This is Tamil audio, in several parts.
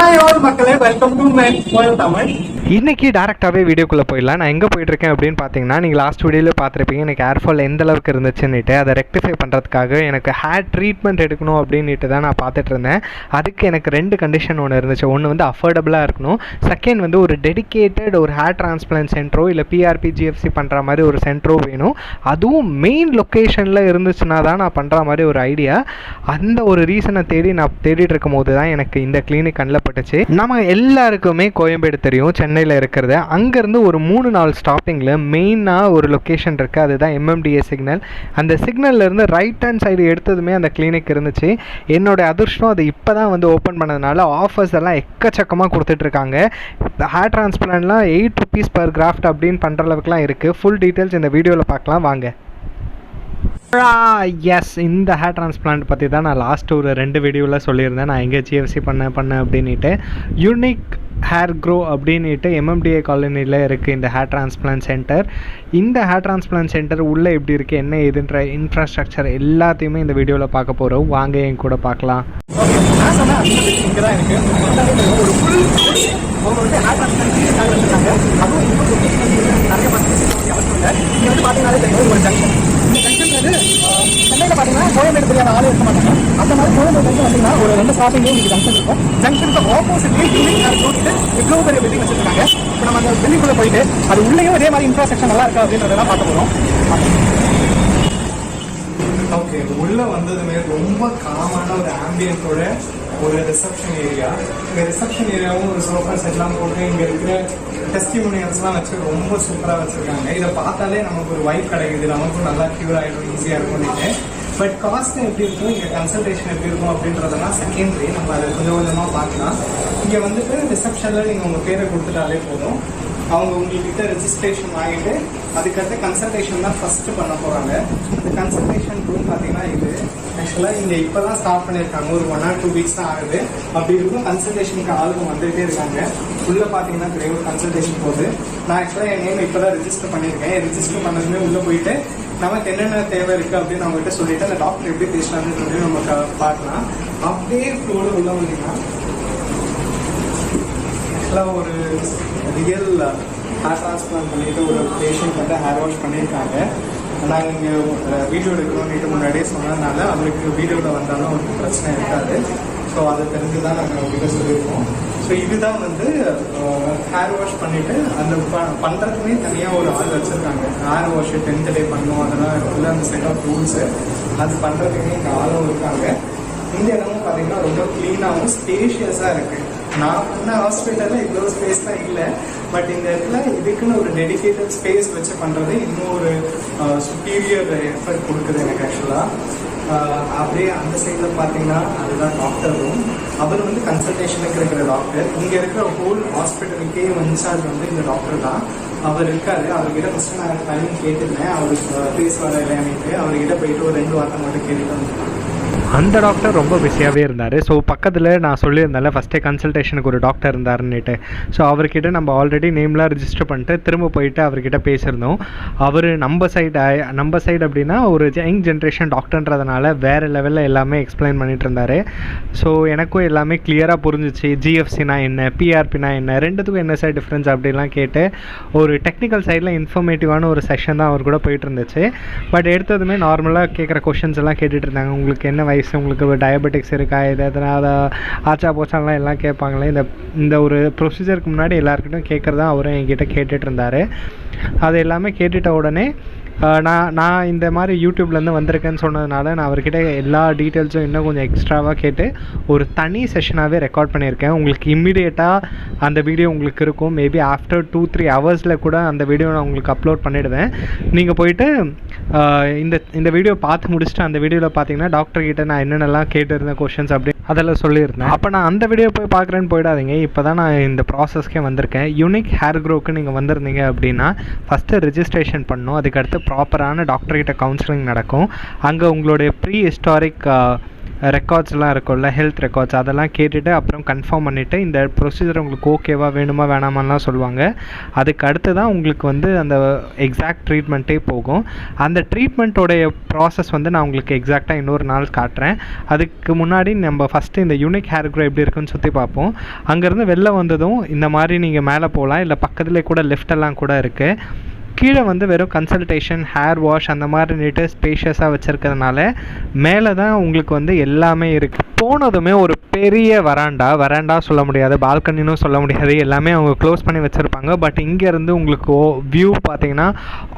Hi all மக்களே, வெல்கம் டு மை தமிழ். இன்னைக்கு டேரெக்டாகவே வீடியோக்குள்ளே போயிடலாம். நான் எங்கே போயிட்டுருக்கேன் அப்படின்னு பார்த்தீங்கன்னா, நீங்கள் லாஸ்ட் வீடியோவில் பார்த்துருப்பீங்க எனக்கு ஹேர் ஃபால் எந்த அளவுக்கு இருந்துச்சுன்னுட்டு. அதை ரெக்டிஃபை பண்ணுறதுக்காக எனக்கு ஹேர் ட்ரீட்மெண்ட் எடுக்கணும் அப்படின்ட்டு தான் நான் பார்த்துட்டு இருந்தேன். அதுக்கு எனக்கு 2 கண்டிஷன் ஒன்று இருந்துச்சு. ஒன்று வந்து அஃபோர்டபுளாக இருக்கணும், செகண்ட் வந்து ஒரு டெடிக்கேட்டட் ஒரு ஹேர் டிரான்ஸ்பிளான்ட் சென்டரோ இல்லை பிஆர்பி ஜிஎஃப்சி பண்ணுற மாதிரி ஒரு சென்டரோ வேணும். அதுவும் மெயின் லொக்கேஷனில் இருந்துச்சுன்னா தான் நான் பண்ணுற மாதிரி ஒரு ஐடியா. அந்த ஒரு ரீசனை நான் தேடிட்டு இருக்கும் போது தான் எனக்கு இந்த கிளினிக் கண்ணில் பட்டுச்சு. நம்ம எல்லாருக்குமே கோயம்பேடு தெரியும், சென்னையில் இருக்கிறது. அங்கேருந்து ஒரு 3-4 ஸ்டாப்பிங்கில் மெயினாக ஒரு லொக்கேஷன் இருக்குது, அதுதான் எம்எம்டிஏ சிக்னல். அந்த சிக்னல்லேருந்து ரைட் ஹேண்ட் சைடு எடுத்ததுமே அந்த கிளினிக் இருந்துச்சு. என்னோடய அதிர்ஷ்டம் அது இப்போ தான் வந்து ஓப்பன் பண்ணதுனால ஆஃபர்ஸ் எல்லாம் எக்கச்சக்கமாக கொடுத்துட்ருக்காங்க. ஹேர் டிரான்ஸ்பிளான்ட்லாம் 8 rupees per கிராஃப்ட் அப்படின்னு பண்ணுற அளவுக்குலாம் இருக்குது. ஃபுல் டீட்டெயில்ஸ் இந்த வீடியோவில் பார்க்கலாம் வாங்க. எஸ், இந்த ஹேர் டிரான்ஸ்பிளான்ட் பற்றி தான் நான் லாஸ்ட் ஒரு 2 வீடியோவில் சொல்லியிருந்தேன். நான் எங்கே ஜிஎஃப்சி பண்ணேன் அப்படின்ட்டு. யூனிக் ஹேர்க்ரோ அப்படின்ட்டு எம்எம்டிஏ காலனியில் இருக்குது இந்த ஹேர் டிரான்ஸ்பிளான்ட் சென்டர். இந்த ஹேர் டிரான்ஸ்பிளான்ட் சென்டர் உள்ளே எப்படி இருக்குது, என்ன ஏதுன்ற இன்ஃப்ராஸ்ட்ரக்சர் எல்லாத்தையுமே இந்த வீடியோவில் பார்க்க போகிறோம். வாங்க என் கூட பார்க்கலாம். சென்னையில் பார்த்தீங்கன்னா கோயம்பேடு தெரியாத ஆளே இருக்க மாட்டாங்க. அந்த மாதிரி கோயம்பேடு பார்த்தீங்கன்னா ஒரு 2 ஸ்டாப்பிங்கும் உங்களுக்கு ஜங்ஷன் இருக்கும். ஜங்ஷனுக்கு ஆப்போசிட்லேயே யூனிக் ஹேர்க்ரோ இவ்வளோ பெரிய பில்டிங் வச்சிருக்காங்க. இப்போ நம்ம அந்த பில்டிங்குள்ளே போயிட்டு அது உள்ளேயும் அதே மாதிரி இன்ஃப்ராஸ்ட்ரக்சர் நல்லா இருக்கா அப்படின்றதெல்லாம் பார்க்க போகிறோம். ஓகே, உள்ளே வந்ததுமே ரொம்ப காமான ஒரு ஆம்பியன்ஸோட ஒரு ரிசப்ஷன் ஏரியா. இந்த ரிசப்ஷன் ஏரியாவும் ஒரு சோஃபா செட்லாம் போட்டு இங்கே இருக்கிற டெஸ்டிமோனியல்ஸ்லாம் வச்சு ரொம்ப சூப்பராக வச்சுருக்காங்க. இதை பார்த்தாலே நமக்கு ஒரு வைப் கிடைக்குது, நமக்கும் நல்லா க்யூர் ஆகிடும், ஈஸியாக இருக்கும்னு. பட் காஸ்ட் எப்படி இருக்கும், இங்கே கன்சல்டேஷன் எப்படி இருக்கும் அப்படின்றதெல்லாம் செகண்டரி. நம்ம அதை கொஞ்சம் கொஞ்சமாக பார்க்கலாம். இங்கே வந்துட்டு ரிசப்ஷனில் நீங்கள் உங்கள் பேரை கொடுத்துட்டாலே போதும், அவங்க உங்கள்கிட்ட ரெஜிஸ்ட்ரேஷன் ஆகிட்டு அதுக்கடுத்து கன்சல்டேஷன் தான் ஃபஸ்ட்டு பண்ண போகிறாங்க. இந்த கன்சல்டேஷன் ரூம் பார்த்தீங்கன்னா இது ஆக்சுவலாக இங்கே இப்போ தான் ஸ்டார்ட் பண்ணியிருக்காங்க, ஒரு 1 or 2 weeks தான் ஆகுது. அப்படி இருக்கும் கன்சல்டேஷனுக்கு ஆளுங்க வந்துகிட்டே இருக்காங்க. உள்ளே பார்த்தீங்கன்னா கிரேவ் கன்சல்டேஷன் போகுது. நான் ஆக்சுவலாக என் நேம் இப்போ தான் ரெஜிஸ்டர் பண்ணியிருக்கேன். ரெஜிஸ்டர் பண்ணதுமே உள்ளே போயிட்டு நமக்கு என்னென்ன தேவை இருக்குது அப்படின்னு அவங்ககிட்ட சொல்லிட்டு அந்த டாக்டர் எப்படி பேசுகிறாங்கன்னு சொல்லி நம்ம பார்க்கலாம். அப்படியே ஃப்ளோரில் உள்ள வந்தீங்கன்னா ஆக்சுவலாக ஒரு ரியல் ஹேர் டிரான்ஸ்பிளான்ட் பண்ணிட்டு ஒரு பேஷண்ட் வந்து ஹேர் வாஷ் பண்ணியிருக்காங்க. நாங்கள் இங்கே வீடியோ எடுக்கணும்னு முன்னாடியே சொன்னதுனால அவருக்கு வீடியோவில் வந்தாலும் அவருக்கு பிரச்சனை இருக்காது. ஸோ அதை தெரிஞ்சு தான் நாங்கள் அவங்ககிட்ட சொல்லியிருக்கோம். ஸோ இதுதான் வந்து ஹேர் வாஷ் பண்ணிவிட்டு அந்த பண்ணுறதுமே தனியாக ஒரு ஆள் வச்சுருக்காங்க. ஹேர் வாஷ் 10th day பண்ணணும், அதெல்லாம் இருக்குல்ல அந்த செட் ஆஃப் ரூல்ஸு, அது பண்ணுறதுக்குமே இங்கே ஆளும் இருக்காங்க. இந்த இடமும் பார்த்தீங்கன்னா ரொம்ப க்ளீனாகவும் ஸ்பேஷியஸாக இருக்குது. நான் பண்ண ஹாஸ்பிட்டலில் இவ்வளோ ஸ்பேஸ்லாம் இல்லை, பட் இந்த இடத்துல இதுக்குன்னு ஒரு டெடிக்கேட்டட் ஸ்பேஸ் வச்சு பண்ணுறது இன்னும் ஒரு சுப்பீரியர் எஃபர்ட் கொடுக்குது எனக்கு ஆக்சுவலாக. அப்படியே அந்த சைடில் பார்த்தீங்கன்னா அதுதான் டாக்டர் ரூம். அவர் வந்து கன்சல்டேஷனுக்கு இருக்கிற டாக்டர். இங்கே இருக்கிற ஹோல் ஹாஸ்பிட்டலுக்கே இன்சார்ஜ் வந்து இந்த டாக்டர் தான். அவர் இருக்காரு. அவர்கிட்ட ஃபஸ்ட்டு நான் டைம் கேட்டுருந்தேன், அவருக்கு பேசுவார் இல்லையானிட்டு. அவர்கிட்ட போயிட்டு ஒரு 2 வார்த்தை மட்டும் கேட்டுட்டு வந்துருக்கேன். அந்த டாக்டர் ரொம்ப பிஸியாகவே இருந்தார். ஸோ பக்கத்தில் நான் சொல்லியிருந்தால ஃபஸ்ட்டே கன்சல்டேஷனுக்கு ஒரு டாக்டர் இருந்தாருன்னுட்டு. ஸோ அவர்கிட்ட நம்ம ஆல்ரெடி நேம்லாம் ரிஜிஸ்டர் பண்ணிட்டு திரும்ப போயிட்டு அவர்கிட்ட பேசியிருந்தோம். அவர் நம்ம சைடு அப்படின்னா ஒரு யங் ஜென்ரேஷன் டாக்டர்ன்றதுனால வேறு லெவலில் எல்லாமே எக்ஸ்பிளைன் பண்ணிட்டு இருந்தார். ஸோ எனக்கும் எல்லாமே கிளியராக புரிஞ்சிச்சு. ஜிஎஃப்சினா என்ன, பிஆர்பினா என்ன, ரெண்டுத்துக்கும் என்ன சார் டிஃப்ரென்ஸ் அப்படிலாம் கேட்டு ஒரு டெக்னிக்கல் சைடில் இன்ஃபர்மேட்டிவான ஒரு செஷன் தான் அவர் கூட போயிட்டு இருந்துச்சு. பட் எடுத்ததுமே நார்மலாக கேட்குற கொஷின்ஸ் எல்லாம் கேட்டுட்டு இருந்தாங்க. உங்களுக்கு என்ன வயசு, உங்களுக்கு டயபெட்டிக்ஸ் இருக்கா, எதனால் ஆச்சா போச்சாலாம் எல்லாம் கேட்பாங்களே. இந்த ஒரு ப்ரொசீஜருக்கு முன்னாடி எல்லாருக்கிட்டும் கேட்குறதா அவரும் என்கிட்ட கேட்டுட்டு இருந்தார். அது எல்லாமே கேட்டுட்ட உடனே நான் இந்த மாதிரி யூடியூப்லேருந்து வந்திருக்கேன்னு சொன்னதுனால நான் அவர்கிட்ட எல்லா டீட்டெயில்ஸும் இன்னும் கொஞ்சம் எக்ஸ்ட்ராவாக கேட்டு ஒரு தனி செஷனாகவே ரெக்கார்ட் பண்ணியிருக்கேன். உங்களுக்கு இம்மிடியேட்டாக அந்த வீடியோ உங்களுக்கு இருக்கும். மேபி ஆஃப்டர் 2-3 hours கூட அந்த வீடியோ நான் உங்களுக்கு அப்லோட் பண்ணிவிடுவேன். நீங்கள் போயிட்டு இந்த வீடியோ பார்த்து முடிச்சுட்டு அந்த வீடியோவில் பார்த்தீங்கன்னா டாக்டர்கிட்ட நான் என்னென்னலாம் கேட்டிருந்தேன் கொஷின்ஸ் அப்படி அதெல்லாம் சொல்லியிருந்தேன். அப்போ நான் அந்த வீடியோ போய் பார்க்குறேன்னு போயிடாதீங்க. இப்போ தான் நான் இந்த ப்ராசஸ்க்கே வந்திருக்கேன். யூனிக் ஹேர்க்ரோக்கு நீங்கள் வந்திருந்தீங்க அப்படின்னா ஃபஸ்ட்டு ரெஜிஸ்ட்ரேஷன் பண்ணணும். அதுக்கடுத்து ப்ராப்பரான டாக்டர்கிட்ட கவுன்சிலிங் நடக்கும். அங்கே உங்களுடைய ப்ரீ ஹிஸ்டாரிக் ரெக்கார்ட்ஸ்லாம் இருக்கும்ல, ஹெல்த் ரெக்கார்ட்ஸ், அதெல்லாம் கேட்டுட்டு அப்புறம் கன்ஃபார்ம் பண்ணிவிட்டு இந்த ப்ரொசீஜர் உங்களுக்கு ஓகேவா வேணுமா வேணாமான்லாம் சொல்லுவாங்க. அதுக்கு அடுத்து தான் உங்களுக்கு வந்து அந்த எக்ஸாக்ட் ட்ரீட்மெண்ட்டே போகும். அந்த ட்ரீட்மெண்ட்டோடைய ப்ராசஸ் வந்து நான் உங்களுக்கு எக்ஸாக்டாக இன்னொரு நாள் காட்டுறேன். அதுக்கு முன்னாடி நம்ம ஃபஸ்ட்டு இந்த யூனிக் ஹேர் க்ரோ எப்படி இருக்குன்னு சுற்றி பார்ப்போம். அங்கேருந்து வெளில வந்ததும் இந்த மாதிரி நீங்கள் மேலே போகலாம், இல்லை பக்கத்துலேயே கூட லிஃப்டெல்லாம் கூட இருக்குது. கீழே வந்து வெறும் கன்சல்டேஷன், ஹேர் வாஷ் அந்த மாதிரி நீட்டு ஸ்பேஷியஸாக வச்சுருக்கிறதுனால மேலே தான் உங்களுக்கு வந்து எல்லாமே இருக்குது. போனதுமே ஒரு பெரிய வராண்டா சொல்ல முடியாது, பால்கனின்னு சொல்ல முடியாது, எல்லாமே அவங்க க்ளோஸ் பண்ணி வச்சுருப்பாங்க. பட் இங்கேருந்து உங்களுக்கு வியூ பார்த்தீங்கன்னா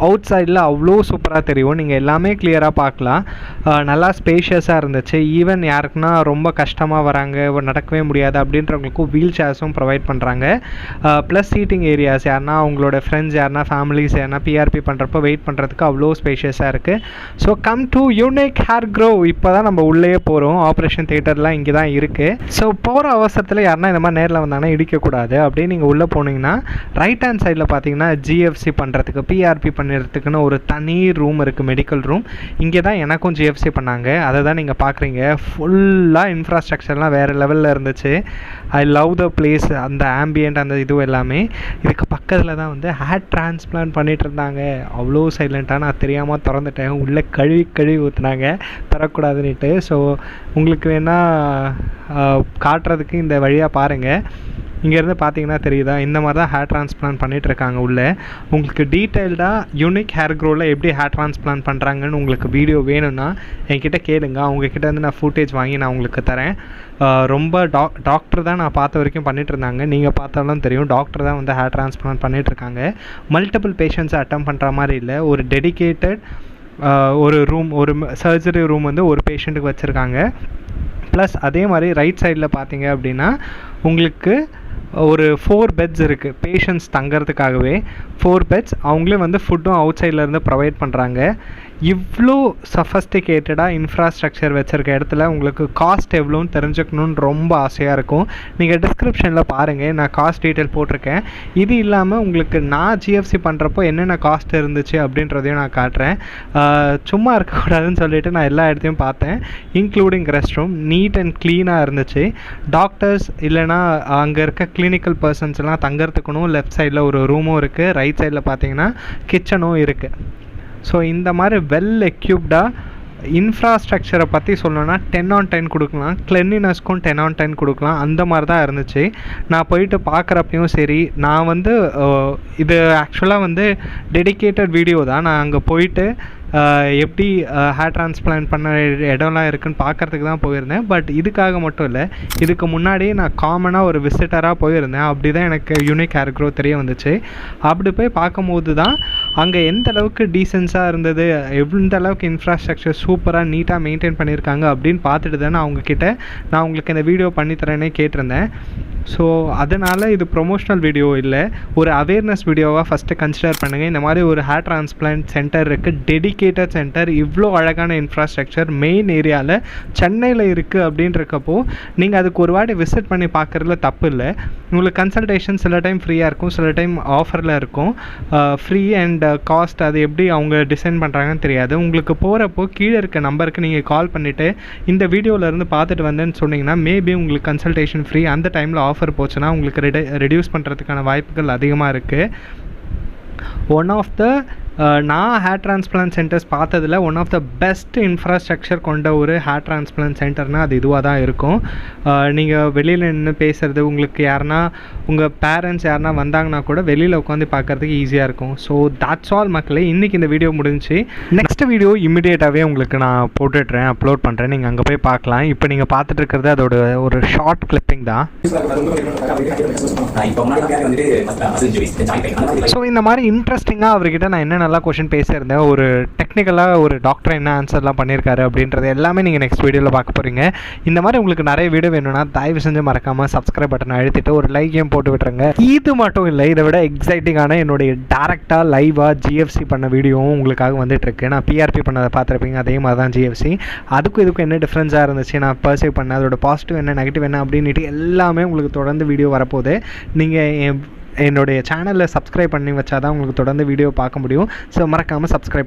அவுட் சைடில் அவ்வளோ சூப்பராக தெரியும். நீங்கள் எல்லாமே கிளியராக பார்க்கலாம். நல்லா ஸ்பேஷியஸாக இருந்துச்சு. ஈவன் யாருக்குன்னா ரொம்ப கஷ்டமாக வராங்க, நடக்கவே முடியாது அப்படின்றவங்களுக்கும் வீல் சேர்ஸும் ப்ரொவைட் பண்ணுறாங்க. ப்ளஸ் சீட்டிங் ஏரியாஸ், யாருன்னா அவங்களோட ஃப்ரெண்ட்ஸ், யாருன்னா ஃபேமிலிஸ், யாருன்னா பிஆர்பி பண்ணுறப்போ வெயிட் பண்ணுறதுக்கு அவ்வளோ ஸ்பேஷியஸாக இருக்குது. So come to unique hair grow. இப்போ தான் நம்ம உள்ளே போகிறோம். ஆப்ரேஷன் தியேட்டர்லாம் இங்கே தான் இருக்குது. ஸோ போகிற அவசரத்தில் யாருன்னா இந்த மாதிரி நேரில் வந்தாங்கன்னா இடிக்கக்கூடாது. அப்படியே நீங்கள் உள்ளே போனீங்கன்னா ரைட் ஹேண்ட் சைடில் பார்த்தீங்கன்னா ஜிஎஃப்சி பண்ணுறதுக்கு, பிஆர்பி பண்ணுறதுக்குன்னு ஒரு தனி ரூம் இருக்குது, மெடிக்கல் ரூம். இங்கே தான் எனக்கும் ஜிஎஃப்சி பண்ணாங்க. அதை தான் நீங்கள் பார்க்குறீங்க. ஃபுல்லாக இன்ஃப்ராஸ்ட்ரக்சர்லாம் வேறு லெவலில் இருந்துச்சு. ஐ லவ் த பிளேஸ், அந்த ஆம்பியன்ட், அந்த இது எல்லாமே. இதுக்கு பக்கத்தில் தான் வந்து ஹேர் டிரான்ஸ்பிளான்ட் பண்ணிகிட்டு இருந்தாங்க. அவ்வளோ சைலண்ட்டாக நான் தெரியாமல் திறந்துட்டேன். உள்ளே கழுவி ஊற்றுனாங்க, தரக்கூடாதுன்னுட்டு. ஸோ உங்களுக்கு வேணால் காட்டுறதுக்கு இந்த வழியாக பாருங்கள். இங்கேருந்து பார்த்தீங்கன்னா தெரியுதா, இந்த மாதிரி தான் ஹேர் டிரான்ஸ்பிளான்ட் பண்ணிகிட்ருக்காங்க உள்ளே. உங்களுக்கு டீட்டெயில்டாக யூனிக் ஹேர் க்ரோவில் எப்படி ஹேர் டிரான்ஸ்பிளான்ட் பண்ணுறாங்கன்னு உங்களுக்கு வீடியோ வேணும்னா என்கிட்ட கேளுங்க. அவங்கக்கிட்ட வந்து நான் ஃபுட்டேஜ் வாங்கி நான் உங்களுக்கு தரேன். ரொம்ப டாக்டர் தான் நான் பார்த்த வரைக்கும் பண்ணிகிட்டு இருந்தாங்க. நீங்கள் பார்த்தாலும் தெரியும், டாக்டர் தான் வந்து ஹேர் டிரான்ஸ்பிளான்ட் பண்ணிகிட்ருக்காங்க. மல்டிபிள் பேஷண்ட்ஸை அட்டம் பண்ணுற மாதிரி இல்லை, ஒரு டெடிக்கேட்டட் ஒரு ரூம், ஒரு சர்ஜரி ரூம் வந்து ஒரு பேஷண்ட்டுக்கு வச்சுருக்காங்க. ப்ளஸ் அதே மாதிரி ரைட் சைடில் பார்த்தீங்க அப்படின்னா உங்களுக்கு ஒரு 4 பெட்ஸ் இருக்குது பேஷண்ட்ஸ் தங்கிறதுக்காகவே. 4 பெட்ஸ். அவங்களே வந்து ஃபுட்டும் அவுட் சைட்லேருந்து ப்ரொவைட் பண்ணுறாங்க. இவ்வளோ சஃபஸ்டிகேட்டடாக இன்ஃப்ராஸ்ட்ரக்சர் வச்சுருக்க இடத்துல உங்களுக்கு காஸ்ட் எவ்வளோன்னு தெரிஞ்சுக்கணுன்னு ரொம்ப ஆசையாக இருக்கும். நீங்கள் டிஸ்கிரிப்ஷனில் பாருங்கள், நான் காஸ்ட் டீட்டெயில் போட்டிருக்கேன். இது இல்லாமல் உங்களுக்கு நான் ஜிஎஃப்சி பண்ணுறப்போ என்னென்ன காஸ்ட் இருந்துச்சு அப்படின்றதையும் நான் காட்டுறேன். சும்மா இருக்கக்கூடாதுன்னு சொல்லிவிட்டு நான் எல்லா இடத்தையும் பார்த்தேன், including rest room. Neat and க்ளீனாக இருந்துச்சு. டாக்டர்ஸ் இல்லைனா அங்கே இருக்க கிளினிக்கல் பர்சன்ஸ் எல்லாம் தங்கறதுக்குன்னு லெஃப்ட் சைடில் ஒரு ரூமும் இருக்குது. ரைட் சைடில் பார்த்தீங்கன்னா கிச்சனும் இருக்குது. ஸோ இந்த மாதிரி வெல் எக்யூப்டாக இன்ஃப்ராஸ்ட்ரக்சரை பற்றி சொல்லணும்னா 10/10 கொடுக்கலாம். கிளென்லினஸ்க்கும் 10/10 கொடுக்கலாம். அந்த மாதிரி தான் இருந்துச்சு. நான் போயிட்டு பார்க்குறப்பையும் சரி, நான் வந்து இது ஆக்சுவலாக வந்து டெடிக்கேட்டட் வீடியோ தான். நான் அங்கே போயிட்டு எப்படி ஹேர் டிரான்ஸ்பிளான்ட் பண்ண இடம்லாம் இருக்குதுன்னு பார்க்குறதுக்கு தான் போயிருந்தேன். பட் இதுக்காக மட்டும் இல்லை, இதுக்கு முன்னாடியே நான் காமனாக ஒரு விசிட்டராக போயிருந்தேன். அப்படி தான் எனக்கு யூனிக் ஹேர் க்ரோ தெரிய வந்துச்சு. அப்படி போய் பார்க்கும்போது தான் அங்கே எந்த அளவுக்கு டீசென்ஸாக இருந்தது, எந்த அளவுக்கு இன்ஃப்ராஸ்ட்ரக்சர் சூப்பராக நீட்டாக மெயின்டைன் பண்ணியிருக்காங்க அப்படின்னு பார்த்துட்டு தான் நான் உங்களுக்கு இந்த வீடியோ பண்ணித்தரேன்னே கேட்டிருந்தேன். ஸோ அதனால் இது ப்ரொமோஷனல் வீடியோ இல்லை, ஒரு அவேர்னஸ் வீடியோவாக ஃபஸ்ட்டு கன்சிடர் பண்ணுங்கள். இந்த மாதிரி ஒரு ஹேர் டிரான்ஸ்பிளான்ட் சென்டர் இருக்குது, டெடிக்கேட்டட் சென்டர், இவ்வளோ அழகான இன்ஃப்ராஸ்ட்ரக்சர் மெயின் ஏரியாவில் சென்னையில் இருக்குது அப்படின்றக்கப்போ நீங்கள் அதுக்கு ஒரு வாட்டி விசிட் பண்ணி பார்க்குறதுல தப்பு இல்லை. உங்களுக்கு கன்சல்டேஷன் சில டைம் ஃப்ரீயாக இருக்கும், சில டைம் ஆஃபரில் இருக்கும். ஃப்ரீ அண்ட் காஸ்ட் அது எப்படி அவங்க டிசைன் பண்ணுறாங்கன்னு தெரியாது. உங்களுக்கு போகிறப்போ கீழே இருக்க நம்பருக்கு நீங்கள் கால் பண்ணிவிட்டு இந்த வீடியோவிலேருந்து பார்த்துட்டு வந்தேன்னு சொன்னீங்கன்னா மேபி உங்களுக்கு கன்சல்டேஷன் ஃப்ரீ. அந்த டைமில் ஆஃபர் போச்சுன்னா உங்களுக்கு ரெடியூஸ் பண்ணுறதுக்கான வாய்ப்புகள் அதிகமாக இருக்குது. ஒன் ஆஃப் த நான் ஹேர் டிரான்ஸ்பிளான்ட் சென்டர்ஸ் பார்த்ததில் one of the best infrastructure கொண்ட ஒரு ஹேர் டிரான்ஸ்பிளான்ட் சென்டர்னால் அது இதுவாக தான் இருக்கும். நீங்கள் வெளியில் நின்று பேசுகிறது, உங்களுக்கு யாருன்னா உங்கள் பேரண்ட்ஸ் யாருன்னா வந்தாங்கன்னா கூட வெளியில் உட்காந்து பார்க்குறதுக்கு ஈஸியாக இருக்கும். ஸோ தட்ஸ் ஆல் மக்களே, இன்றைக்கி இந்த வீடியோ முடிஞ்சு. நெக்ஸ்ட் வீடியோ இமிடியேட்டாகவே உங்களுக்கு நான் போட்டுடுறேன், அப்லோட் பண்ணுறேன், நீங்கள் அங்கே போய் பார்க்கலாம். இப்போ நீங்கள் பார்த்துட்டு இருக்கிறது அதோட ஒரு ஷார்ட் கிளிப்பிங் தான். ஸோ இந்த மாதிரி இன்ட்ரெஸ்டிங்காக அவர்கிட்ட நான் என்னென்னலாம் கொஷின் பேசியிருந்தேன், ஒரு டெக்னிக்கலாக ஒரு டாக்டர் என்ன ஆன்சர்லாம் பண்ணியிருக்காரு அப்படின்றது எல்லாமே நீங்கள் நெக்ஸ்ட் வீடியோவில் பார்க்க போகிறீங்க. இந்த மாதிரி உங்களுக்கு நிறைய வீடியோ வேணும்னா தயவு செஞ்சு மறக்காமல் சப்ஸ்கிரைப் பட்டனை அழுத்திட்டு ஒரு லைக்கையும் போட்டு விட்டுருங்க. இது மட்டும் இல்லை, இதை விட எக்ஸைட்டிங்கான என்னுடைய டேரெக்டாக லைவாக ஜிஎஃப்சி பண்ண வீடியோவும் உங்களுக்காக வந்துட்டுருக்கு. நான் பிஆர்பி பண்ணதை பார்த்துருப்பீங்க, அதே மாதிரி தான் ஜிஎஃப்சி. அதுக்கும் இதுக்கும் என்ன டிஃப்ரென்ஸாக இருந்துச்சு, நான் பர்சீவ் பண்ணேன், அதோட பாசிட்டிவ் என்ன நெகட்டிவ் என்ன அப்படின்ட்டு எல்லாமே உங்களுக்கு தொடர்ந்து வீடியோ வரப்போகுது. நீங்கள் என்னுடைய சேனலில் சப்ஸ்கிரைப் பண்ணி வச்சா தான் உங்களுக்கு தொடர்ந்து வீடியோ பார்க்க முடியும். ஸோ மறக்காமல் சப்ஸ்கிரைப்